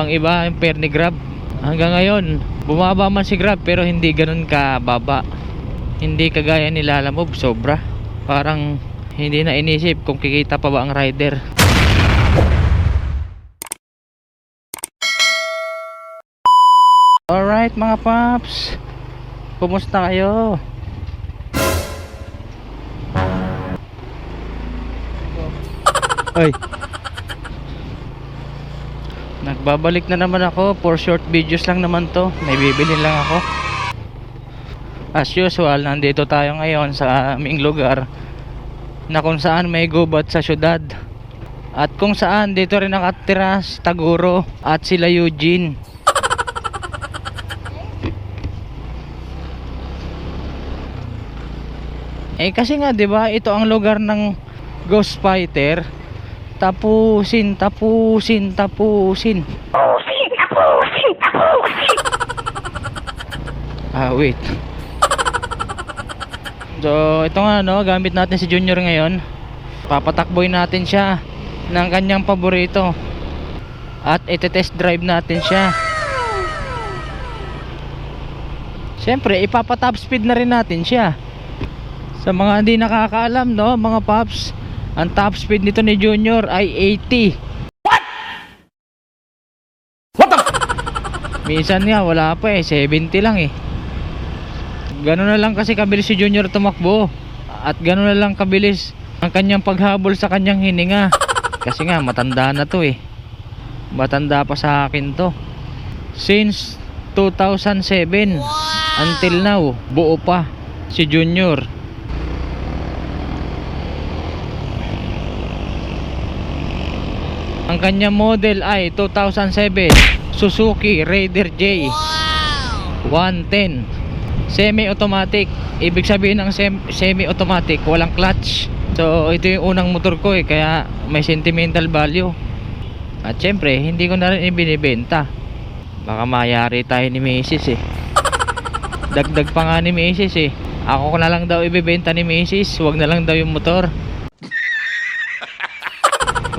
Ang iba yung fare ni Grab. Hanggang ngayon bumaba man si Grab pero hindi ganun kababa. Hindi kagaya ni Lalamove, sobra. Parang hindi na inisip kung kikita pa ba ang rider. Alright mga paps, kumusta kayo? Ay, nagbabalik na naman ako. For short videos lang naman to. May bibili lang ako. As usual, nandito tayo ngayon sa aming lugar na kung saan may gubat sa syudad. At kung saan dito rin nakatira si Taguro at sila Eugene. Kasi nga 'di ba, ito ang lugar ng Ghost Fighter. Tapusin. Wait. So, ito nga gamit natin si Junior ngayon. Papatakboy natin siya ng kanyang paborito. At ite-test drive natin siya. Siyempre, ipapa-top speed na rin natin siya. Sa mga hindi nakakaalam, mga paps, ang top speed nito ni Junior ay 80. What the? Minsan nga wala pa 70 lang Gano'n na lang kasi kabilis si Junior tumakbo. At gano'n na lang kabilis ang kanyang paghabol sa kanyang hininga. Kasi nga matanda na to Matanda pa sa akin to. Since 2007 until now, buo pa si Junior. Ang kanyang model ay 2007 Suzuki Raider J 110 semi-automatic. Ibig sabihin ng semi-automatic, walang clutch. So ito yung unang motor ko kaya may sentimental value. At syempre hindi ko na rin ibinibenta. Baka mayari tayo ni Mrs. Dagdag pa nga ni Mrs. Ako ko na lang daw ibibenta ni Mrs. Wag na lang daw yung motor.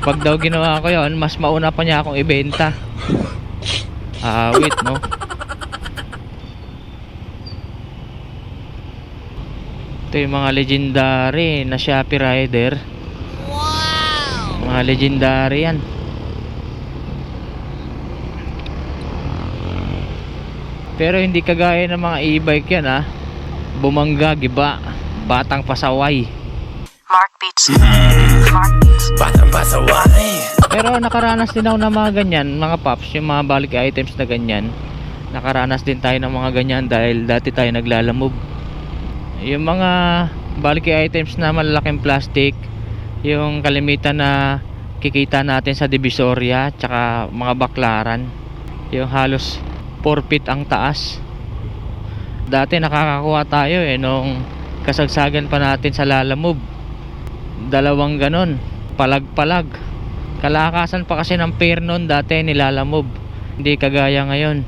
Pag daw ginawa ko yon, mas mauna pa niya akong ibenta. Wait Ito yung mga legendary na Shopee rider. Wow! Mga legendary yan. Pero hindi kagaya ng mga e-bike yan Bumangga, giba, batang pasaway. Mark Beats. Batang pasaway. Pero nakaranas din ako ng mga ganyan, mga paps, yung mga bulky items na ganyan. Nakaranas din tayo ng mga ganyan dahil dati tayo naglalamove. Yung mga bulky items na malalaking plastic, yung kalimitan na kikita natin sa Divisoria, tsaka mga baklaran, yung halos 4 feet ang taas. Dati nakakakuha tayo nung kasagsagan pa natin sa Lalamove. 2 ganon, palag-palag. Kalakasan pa kasi ng pair noon dati ni Lalamove. Hindi kagaya ngayon.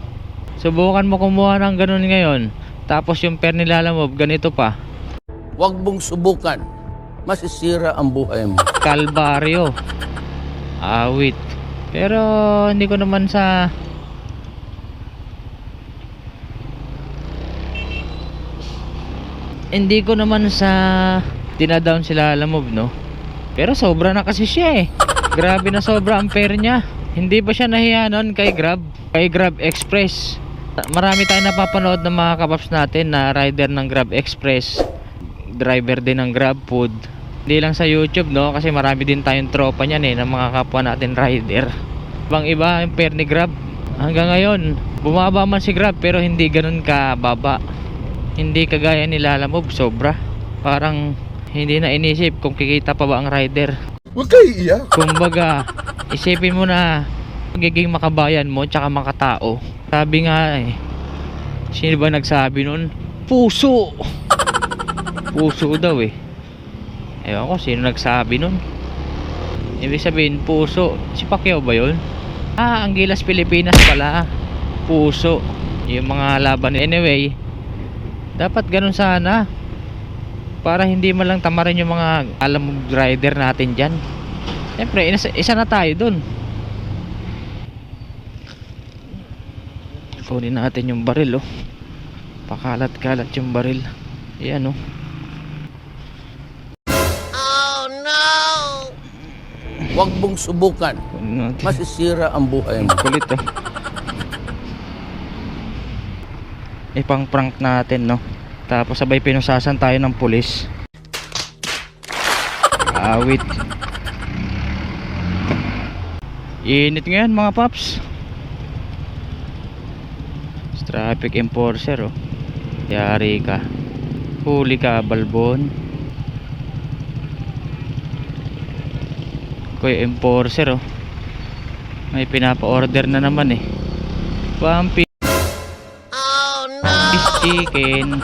Subukan mo kumuha ng ganon ngayon, tapos yung pair ni Lalamove ganito pa. Huwag mong subukan, masisira ang buhay mo. Kalbaryo. Awit. Pero hindi ko naman sa dinadown sila Lalamove pero sobra na kasi siya grabe na sobra ang fare niya. Hindi ba siya nahiya nun kay Grab Express? Marami tayong napapanood ng mga kapaps natin na rider ng Grab Express, driver din ng Grab Food. Hindi lang sa YouTube kasi marami din tayong tropa niyan ng mga kapwa natin rider. Ibang iba yung fare ni Grab. Hanggang ngayon bumaba man si Grab pero hindi ganun kababa. Hindi kagaya ni Lalamove, sobra. Parang hindi na inisip kung kikita pa ba ang rider. Huwag kayo iiyak. Kumbaga, isipin mo na magiging makabayan mo tsaka makatao. Sabi nga sino ba nagsabi nun? Puso! Puso daw ewan ko sino nagsabi nun. Ibig sabihin puso. Si Pacquiao ba yun? Ang Gilas Pilipinas pala. Puso. Yung mga laban. Anyway, dapat ganun sana. Para hindi man lang tamarin yung mga rider natin dyan. Siyempre isa na tayo dun. Kunin natin yung baril, oh. Pakalat-kalat yung baril. Ayan, oh. Huwag mong subukan. Kunin natin. Masisira ang buhay mo. Kulit, oh. Ipang-prank natin, no. Tapos sabay pinusasan tayo ng pulis. Awit. Init ngayon mga paps. Traffic enforcer, oh. Yari ka. Huli ka, balbon. Kuya enforcer, oh. May pinapa-order na naman, eh. One chicken,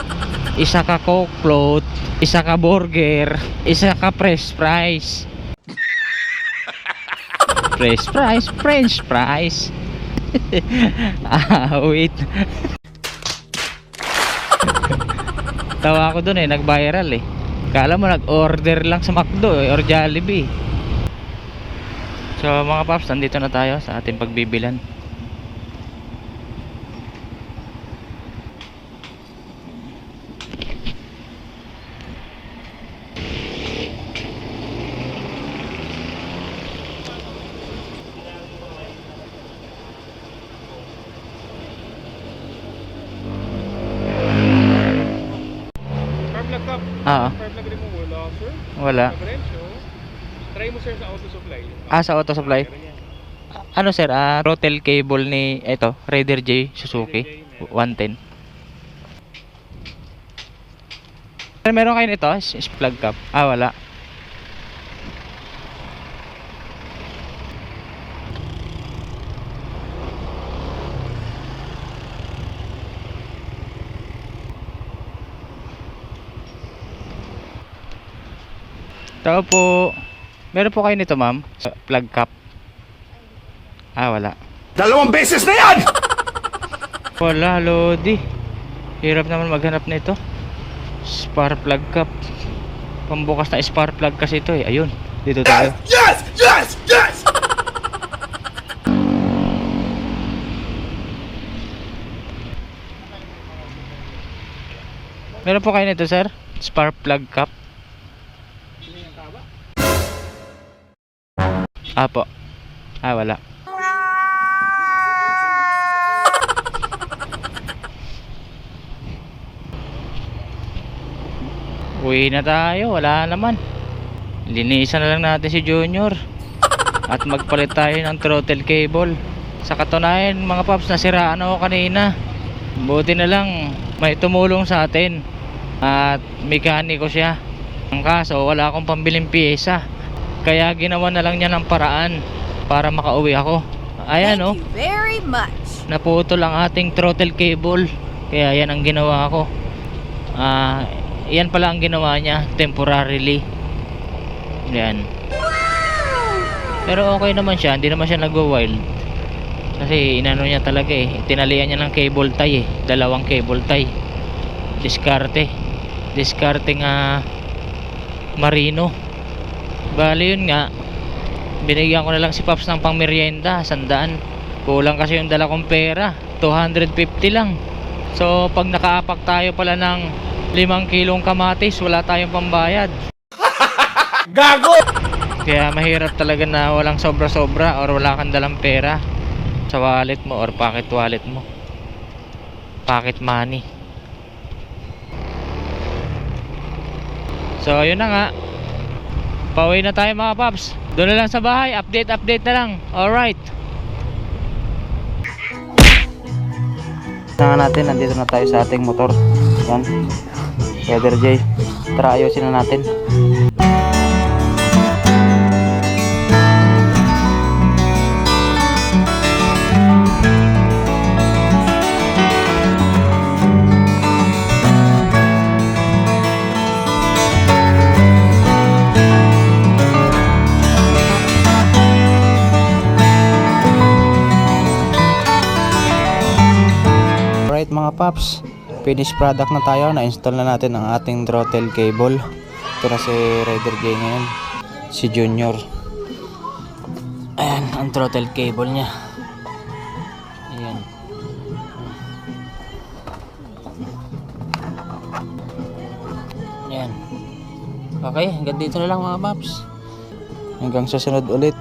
isa ka coke float, isa ka burger, isa ka fresh fries. Fresh fries, french fries. Wait. Tawa ko dun, eh, nag-viral, eh. Kala mo nag-order lang sa McDo, eh, or Jollibee. So mga paps, nandito na tayo sa ating pagbibilan. Five rin mo wala, sir. Wala. Diretso. Try mo, sir, sa auto supply. Sa auto supply. Ano sir, throttle cable ni Raider J Suzuki 110. Meron kayo nito, plug cap. Wala. Tao po. Meron po kayo nito, ma'am? Plug cap. Wala. 2 beses na yan! Wala, Lodi. Hirap naman maghanap nito. Spark plug cap. Pambukas na spark plug kasi ito, eh. Ayun. Dito tayo. Yes! Yes! Yes! Meron po kayo nito, sir? Spark plug cap. Po. Wala. Uwi na tayo, wala naman. Linisan na lang natin si Junior. At magpalit tayo ng throttle cable. Sa katunayan mga paps, nasiraan ako kanina. Buti na lang may tumulong sa atin. At mekaniko siya. Ang kaso, wala akong pambiling piyesa. Kaya ginawa na lang niya ng paraan para makauwi ako. Ayan, oh. Thank you very much. Naputol ang ating throttle cable. Kaya yan ang ginawa ko. Yan pala ang ginawa niya temporarily. Yan. Pero okay naman siya. Hindi naman siya nagwa-wild. Kasi inano niya talaga, eh. Tinalian niya ng cable tie, eh. 2 cable tie. Diskarte nga Marino. Bali yun nga, binigyan ko na lang si Paps ng pangmerienda, 100. Kulang kasi yung dala kong pera, 250 lang. So pag nakaapak tayo pala ng 5 kilong kamatis, wala tayong pambayad. Gago! Kaya mahirap talaga na walang sobra-sobra or wala kang dalang pera sa wallet mo or pocket wallet mo, pocket money. So yun na nga, pauwi na tayo mga paps. Doon na lang sa bahay, update na lang. Alright. Tingnan natin, nandito na tayo sa ating motor. Yan, Raider J. Tara, ayusin na natin. Alright mga paps, finished product na tayo. Na-install na natin ang ating throttle cable. Ito na si Raider J ngayon, si Junior. Ayan ang throttle cable nya. Ayan. Okay, hanggang dito na lang mga paps. Hanggang susunod ulit.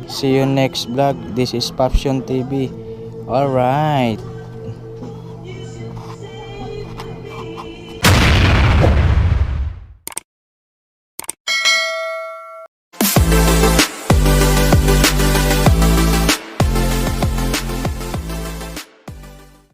See you next vlog. This is Papsyon TV. Alright.